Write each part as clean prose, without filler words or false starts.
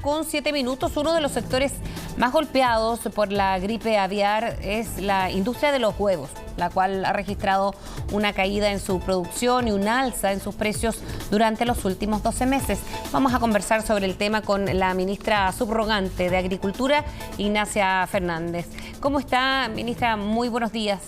con 7 minutos. Uno de los sectores más golpeados por la gripe aviar es la industria de los huevos, la cual ha registrado una caída en su producción y un alza en sus precios durante los últimos 12 meses. Vamos a conversar sobre el tema con la ministra subrogante de Agricultura, Ignacia Fernández. ¿Cómo está, ministra? Muy buenos días.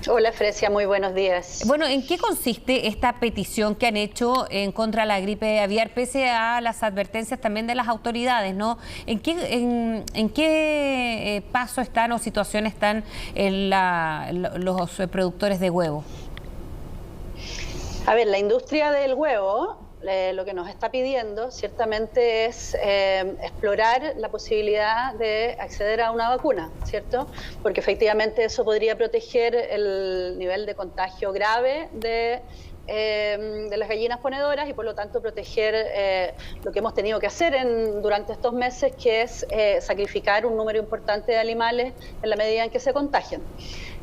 Hola, Frecia, muy buenos días. Bueno, ¿en qué consiste esta petición que han hecho en contra de la gripe aviar, pese a las advertencias también de las autoridades, ¿no? ¿En qué paso están o situación están los productores de huevo? A ver, la industria del huevo, lo que nos está pidiendo ciertamente es explorar la posibilidad de acceder a una vacuna, ¿cierto? Porque efectivamente eso podría proteger el nivel de contagio grave de las gallinas ponedoras y por lo tanto proteger lo que hemos tenido que hacer durante estos meses, que es sacrificar un número importante de animales en la medida en que se contagian.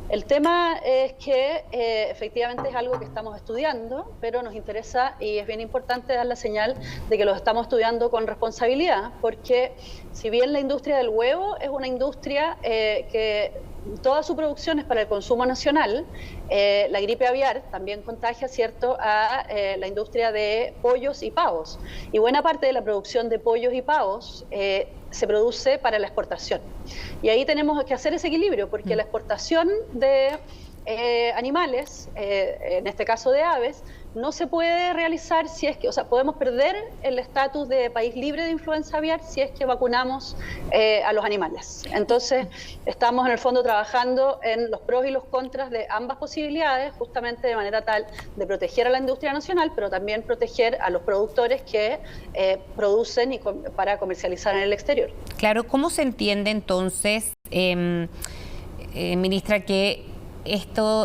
El tema es que efectivamente es algo que estamos estudiando, pero nos interesa y es bien importante dar la señal de que lo estamos estudiando con responsabilidad, porque si bien la industria del huevo es una industria que toda su producción es para el consumo nacional, la gripe aviar también contagia, ¿cierto?, a la industria de pollos y pavos. Y buena parte de la producción de pollos y pavos se produce para la exportación. Y ahí tenemos que hacer ese equilibrio, porque la exportación de animales, en este caso de aves, no se puede realizar si es que, o sea, podemos perder el estatus de país libre de influenza aviar si es que vacunamos a los animales. Entonces, estamos en el fondo trabajando en los pros y los contras de ambas posibilidades, justamente de manera tal de proteger a la industria nacional, pero también proteger a los productores que producen para comercializar en el exterior. Claro, ¿cómo se entiende entonces, ministra, que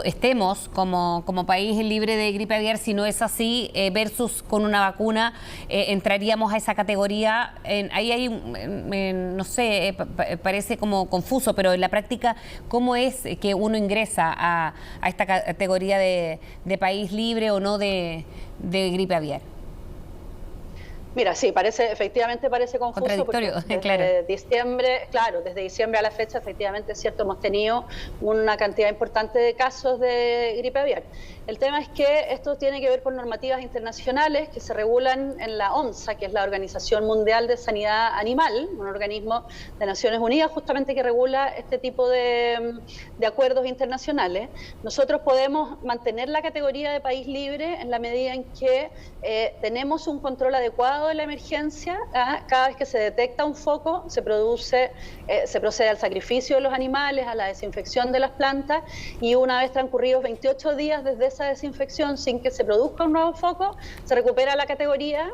estemos como país libre de gripe aviar? Si no es así, versus con una vacuna, entraríamos a esa categoría. Ahí hay, no sé, parece como confuso, pero en la práctica, ¿cómo es que uno ingresa a esta categoría de país libre o no de gripe aviar? Mira, sí, efectivamente parece confuso. Contradictorio, desde claro. Desde diciembre a la fecha, efectivamente es cierto, hemos tenido una cantidad importante de casos de gripe aviar. El tema es que esto tiene que ver con normativas internacionales que se regulan en la OMSA, que es la Organización Mundial de Sanidad Animal, un organismo de Naciones Unidas justamente que regula este tipo de acuerdos internacionales. Nosotros podemos mantener la categoría de país libre en la medida en que tenemos un control adecuado de la emergencia. Cada vez que se detecta un foco, se procede al sacrificio de los animales, a la desinfección de las plantas, y una vez transcurridos 28 días desde esa desinfección sin que se produzca un nuevo foco, se recupera la categoría.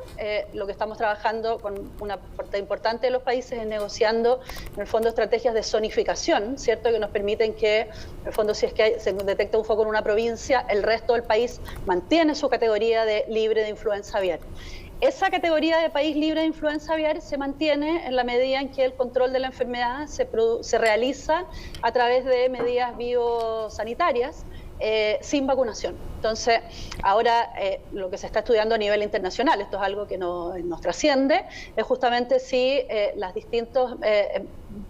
Lo que estamos trabajando con una parte importante de los países es negociando, en el fondo, estrategias de zonificación, ¿cierto?, que nos permiten que, en el fondo, si es que se detecta un foco en una provincia, el resto del país mantiene su categoría de libre de influenza aviar. Esa categoría de país libre de influenza aviar se mantiene en la medida en que el control de la enfermedad se realiza a través de medidas biosanitarias sin vacunación. Entonces, ahora lo que se está estudiando a nivel internacional, esto es algo que nos trasciende, es justamente si las distintas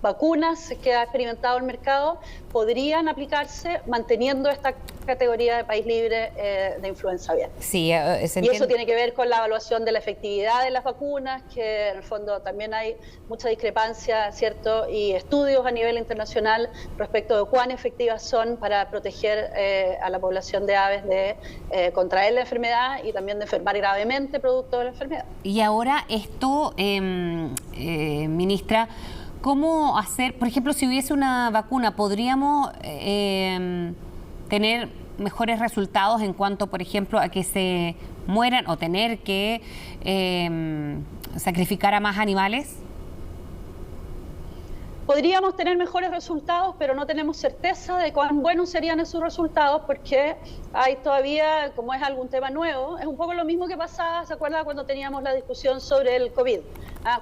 vacunas que ha experimentado el mercado podrían aplicarse manteniendo esta categoría de país libre de influenza aviar. Sí, y eso tiene que ver con la evaluación de la efectividad de las vacunas, que en el fondo también hay mucha discrepancia, ¿cierto?, y estudios a nivel internacional respecto de cuán efectivas son para proteger a la población de aves de contraer la enfermedad y también de enfermar gravemente producto de la enfermedad. Y ahora esto, ministra, ¿cómo hacer? Por ejemplo, si hubiese una vacuna, ¿podríamos tener mejores resultados en cuanto, por ejemplo, a que se mueran o tener que sacrificar a más animales? Podríamos tener mejores resultados, pero no tenemos certeza de cuán buenos serían esos resultados, porque hay todavía, como es algún tema nuevo, es un poco lo mismo que pasaba, ¿se acuerda?, cuando teníamos la discusión sobre el COVID.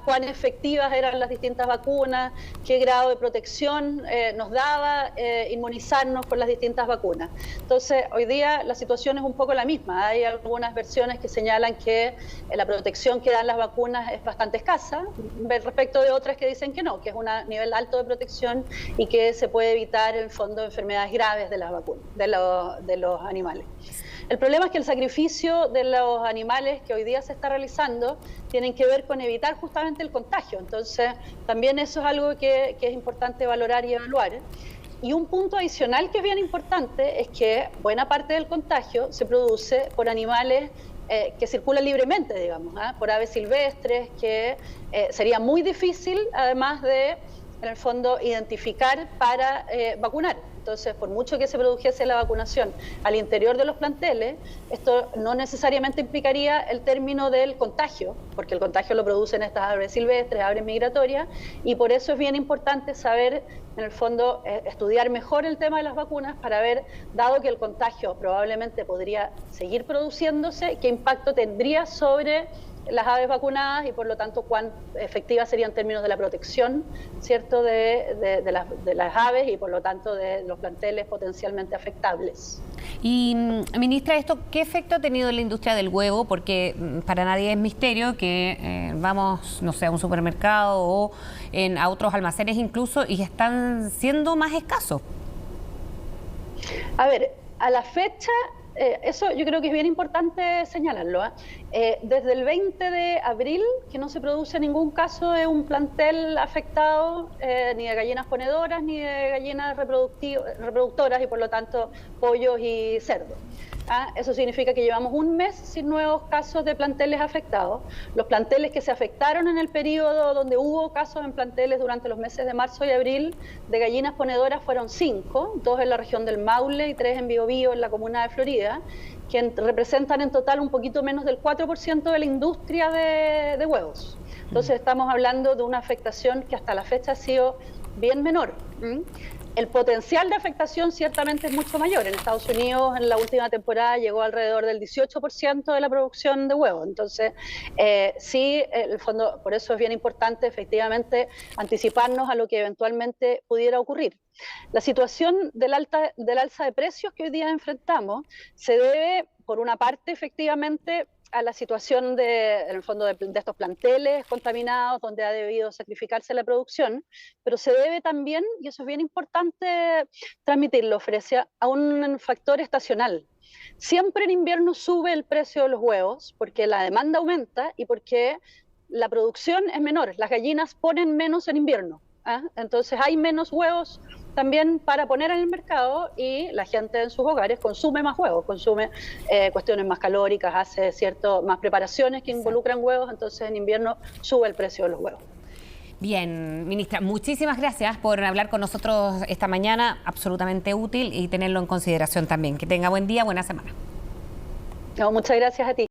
cuán efectivas eran las distintas vacunas, qué grado de protección nos daba inmunizarnos con las distintas vacunas. Entonces, hoy día la situación es un poco la misma. Hay algunas versiones que señalan que la protección que dan las vacunas es bastante escasa, respecto de otras que dicen que no, que es un nivel alto de protección y que se puede evitar en el fondo enfermedades graves de las vacunas, de los animales. El problema es que el sacrificio de los animales que hoy día se está realizando tienen que ver con evitar justamente el contagio. Entonces, también eso es algo que es importante valorar y evaluar. Y un punto adicional que es bien importante es que buena parte del contagio se produce por animales que circulan libremente, digamos, por aves silvestres, que sería muy difícil, además de, en el fondo, identificar para vacunar. Entonces, por mucho que se produjese la vacunación al interior de los planteles, esto no necesariamente implicaría el término del contagio, porque el contagio lo producen estas aves silvestres, aves migratorias, y por eso es bien importante saber, en el fondo, estudiar mejor el tema de las vacunas para ver, dado que el contagio probablemente podría seguir produciéndose, qué impacto tendría sobre las aves vacunadas y por lo tanto cuán efectivas serían en términos de la protección, ¿cierto?, de las aves y por lo tanto de los planteles potencialmente afectables. Y, ministra, ¿esto qué efecto ha tenido en la industria del huevo? Porque para nadie es misterio que vamos, no sé, a un supermercado o a otros almacenes incluso y están siendo más escasos. A ver, a la fecha, eso yo creo que es bien importante señalarlo. Desde el 20 de abril, que no se produce ningún caso de un plantel afectado, ni de gallinas ponedoras, ni de gallinas reproductoras, y por lo tanto pollos y cerdos. Eso significa que llevamos un mes sin nuevos casos de planteles afectados. Los planteles que se afectaron en el periodo donde hubo casos en planteles durante los meses de marzo y abril de gallinas ponedoras fueron 5, 2 en la región del Maule y 3 en Biobío, en la comuna de Florida, que representan en total un poquito menos del 4% de la industria de huevos. Entonces estamos hablando de una afectación que hasta la fecha ha sido bien menor. El potencial de afectación ciertamente es mucho mayor. En Estados Unidos en la última temporada llegó alrededor del 18% de la producción de huevos. Entonces, sí, en el fondo, por eso es bien importante efectivamente anticiparnos a lo que eventualmente pudiera ocurrir. La situación del alza de precios que hoy día enfrentamos se debe, por una parte, efectivamente, a la situación en el fondo de estos planteles contaminados donde ha debido sacrificarse la producción, pero se debe también, y eso es bien importante transmitirlo, Frecia, a un factor estacional. Siempre en invierno sube el precio de los huevos porque la demanda aumenta y porque la producción es menor, las gallinas ponen menos en invierno. Entonces hay menos huevos también para poner en el mercado y la gente en sus hogares consume más huevos, consume cuestiones más calóricas, hace más preparaciones que involucran huevos, entonces en invierno sube el precio de los huevos. Bien, ministra, muchísimas gracias por hablar con nosotros esta mañana, absolutamente útil y tenerlo en consideración también. Que tenga buen día, buena semana. No, muchas gracias a ti.